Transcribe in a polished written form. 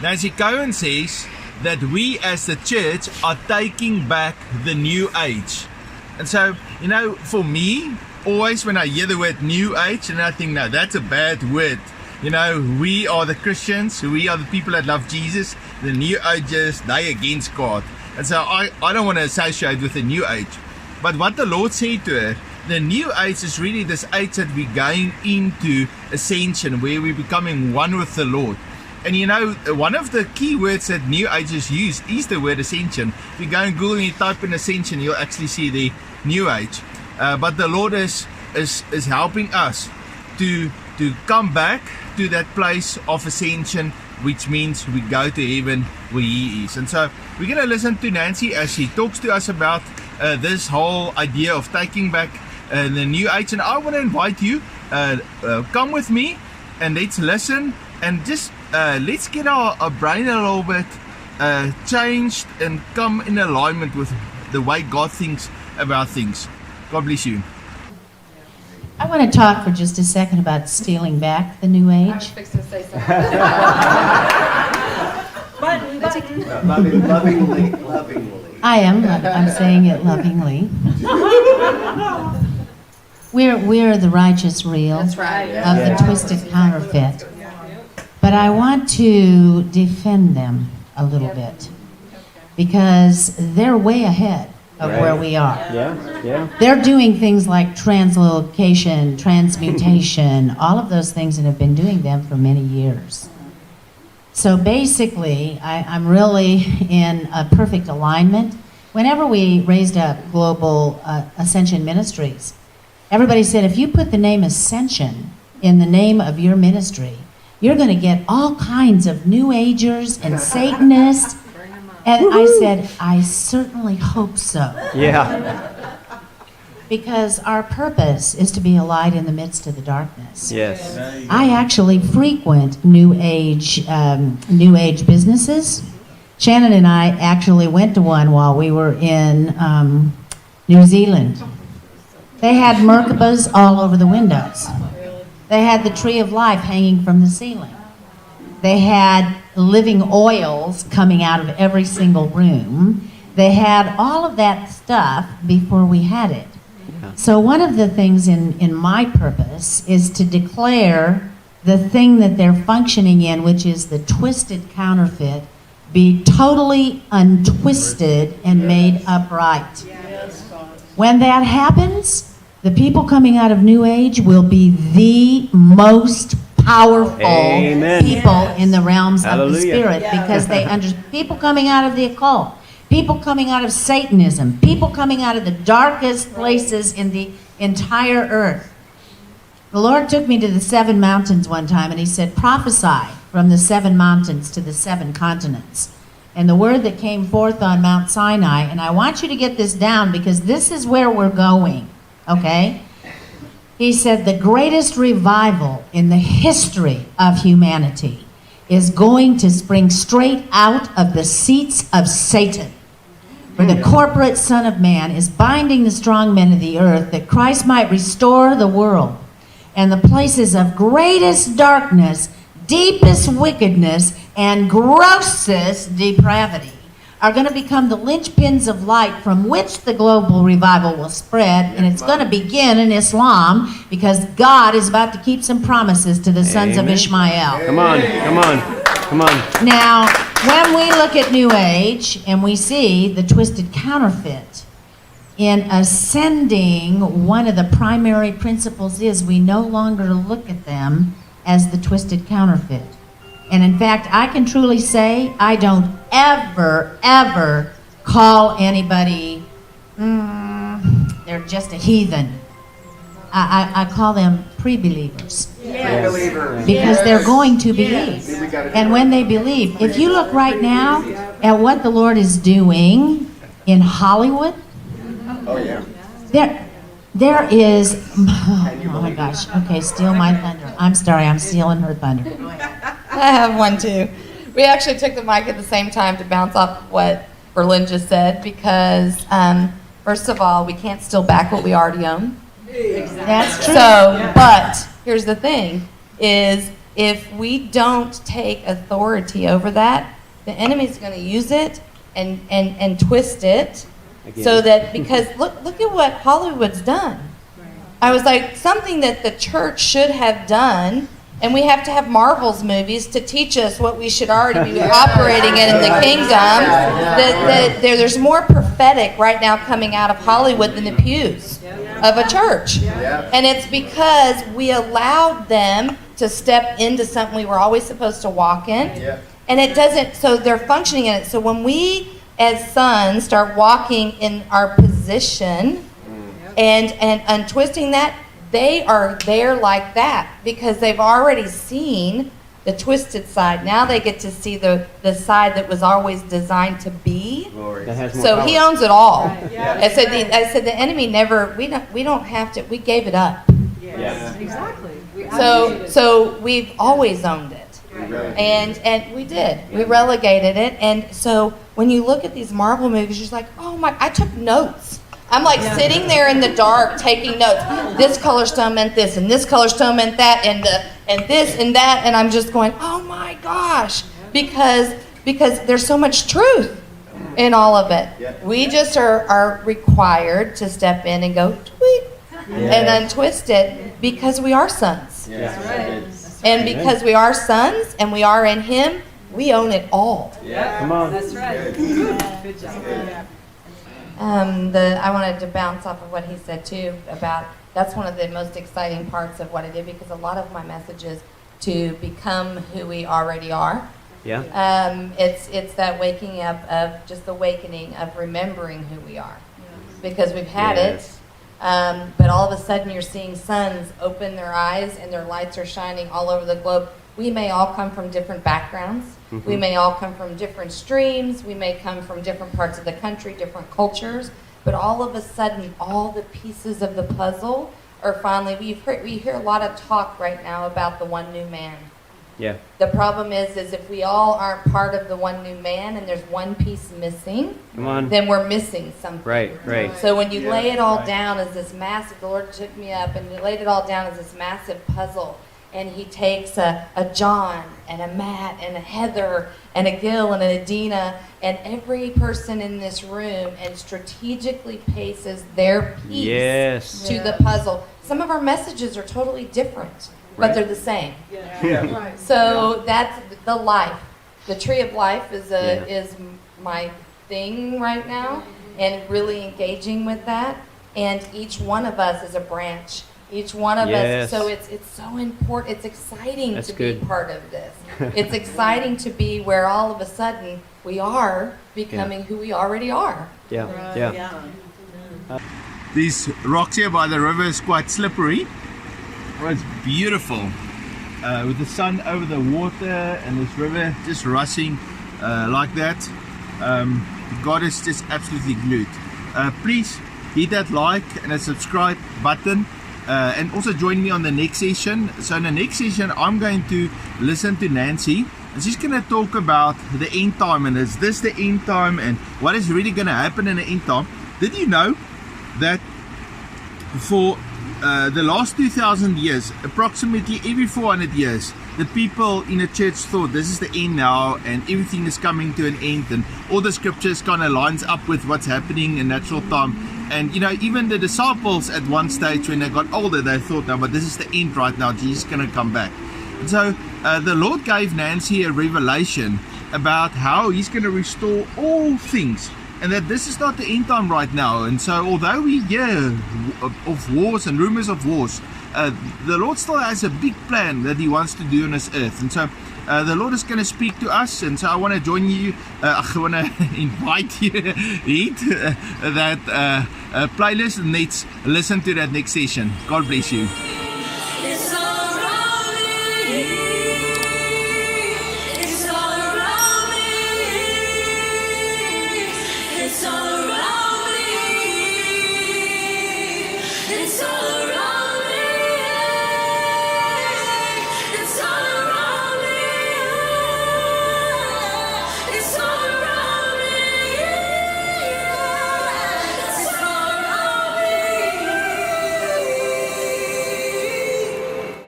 Nancy Cohen says that we as the church are taking back the new age. And so, for me, always when I hear the word new age, and I think, no, that's a bad word. We are the Christians, we are the people that love Jesus. The new ages, they against God. And so I don't want to associate with the new age. But what the Lord said to her, the new age is really this age that we're going into ascension, where we're becoming one with the Lord. And one of the key words that new age is used is the word ascension. If you go and Google and you type in ascension, you'll actually see the new age. But the Lord is helping us to come back to that place of ascension, which means we go to heaven where He is. And so we're going to listen to Nancy as she talks to us about this whole idea of taking back the new age. And I want to invite you, come with me and let's listen and just let's get our brain a little bit changed and come in alignment with the way God thinks about things. God bless you. I want to talk for just a second about stealing back the new age. I was fixing to say something. Lovingly. I'm saying it lovingly. We're the righteous real That's right. of the twisted counterfeit. But I want to defend them a little bit because they're way ahead of where we are. Yeah. They're doing things like translocation, transmutation, all of those things, and have been doing them for many years. So basically, I'm really in a perfect alignment. Whenever we raised up Global Ascension Ministries, everybody said, if you put the name Ascension in the name of your ministry, you're going to get all kinds of New Agers and Satanists. And I said, I certainly hope so. Yeah. Because our purpose is to be a light in the midst of the darkness. Yes. I actually frequent New Age businesses. Shannon and I actually went to one while we were in New Zealand. They had Merkabas all over the windows. They had the tree of life hanging from the ceiling. They had living oils coming out of every single room. They had all of that stuff before we had it. Yeah. So one of the things in my purpose is to declare the thing that they're functioning in, which is the twisted counterfeit, be totally untwisted and made upright. When that happens, the people coming out of New Age will be the most powerful Amen. people in the realms of the Hallelujah. Spirit, because they people coming out of the occult, people coming out of Satanism, people coming out of the darkest places in the entire earth. The Lord took me to the 7 mountains one time, and He said, prophesy from the 7 mountains to the 7 continents. And the word that came forth on Mount Sinai, and I want you to get this down because this is where we're going, okay? He said the greatest revival in the history of humanity is going to spring straight out of the seats of Satan. For the corporate Son of Man is binding the strong men of the earth, that Christ might restore the world. And the places of greatest darkness, deepest wickedness, and grossest depravity are going to become the linchpins of light from which the global revival will spread. And it's going to begin in Islam, because God is about to keep some promises to the sons of Amen. Ishmael. Come on. Now, when we look at New Age and we see the twisted counterfeit, in ascending, one of the primary principles is we no longer look at them as the twisted counterfeit. And in fact, I can truly say I don't ever call anybody, they're just a heathen. I call them pre-believers. Yes. Because they're going to believe. And when they believe, if you look right now at what the Lord is doing in Hollywood, there is, oh my gosh, okay, steal my thunder. I'm sorry, I'm stealing her thunder. I have one too. We actually took the mic at the same time to bounce off what Berlin just said, because first of all, we can't steal back what we already own. That's true. So, but here's the thing, is if we don't take authority over that, the enemy's going to use it and twist it. Again. So that, because look at what Hollywood's done. I was like, something that the church should have done, and we have to have Marvel's movies to teach us what we should already be operating in the kingdom. There's more prophetic right now coming out of Hollywood than the pews of a church. And it's because we allowed them to step into something we were always supposed to walk in. And it doesn't, so they're functioning in it. So when we as sons start walking in our position and untwisting that, they are there like that because they've already seen the twisted side. Now they get to see the side that was always designed to be. That has more So power. he owns it all. I said the enemy never. We don't have to. We gave it up. Yeah. Exactly. So we've always owned it. And we did. We relegated it. And so when you look at these Marvel movies, you're just like, oh my, I took notes. I'm like sitting there in the dark taking notes. This color stone meant this, and this color stone meant that, and this and that, and I'm just going, oh my gosh, because there's so much truth in all of it. We just are required to step in and go tweet and untwist it because we are sons. And because we are sons and we are in Him, we own it all. Come on. That's right. Good job. I wanted to bounce off of what he said too about that's one of the most exciting parts of what I did, because a lot of my message is to become who we already are. Yeah. It's that waking up of just the awakening of remembering who we are, because we've had it. But all of a sudden you're seeing sons open their eyes and their lights are shining all over the globe. We may all come from different backgrounds. Mm-hmm. We may all come from different streams. We may come from different parts of the country, different cultures. But all of a sudden, all the pieces of the puzzle are finally, we hear a lot of talk right now about the one new man. Yeah. The problem is if we all aren't part of the one new man and there's one piece missing, Come on. then we're missing something. Right. So when you lay it all down as this massive, the Lord took me up and he laid it all down as this massive puzzle. And he takes a John and a Matt and a Heather and a Gil and an Adina and every person in this room and strategically paces their piece Yes. to the puzzle. Some of our messages are totally different, but they're the same. Right. So that's the life. The tree of life is my thing right now, and really engaging with that. And each one of us is a branch. Each one of us. So it's so important. It's exciting That's to good. be part of this. It's exciting to be where all of a sudden we are becoming who we already are. Yeah. These rocks here by the river is quite slippery. Oh, it's beautiful. With the sun over the water and this river just rushing like that. God is just absolutely glued. Please hit that like and a subscribe button. And also join me on the next session. So in the next session, I'm going to listen to Nancy, and she's going to talk about the end time, and is this the end time, and what is really going to happen in the end time. Did you know that for the last 2,000 years, approximately every 400 years, the people in the church thought this is the end now, and everything is coming to an end, and all the scriptures kind of lines up with what's happening in natural time. And you know, even the disciples at one stage when they got older, they thought, no, but this is the end right now, Jesus is going to come back. And so the Lord gave Nancy a revelation about how He's going to restore all things, and that this is not the end time right now. And so although we hear of wars and rumors of wars, the Lord still has a big plan that He wants to do on this earth. And so the Lord is going to speak to us, and so I want to join you. I want to invite you to hit that playlist, and let's listen to that next session. God bless you.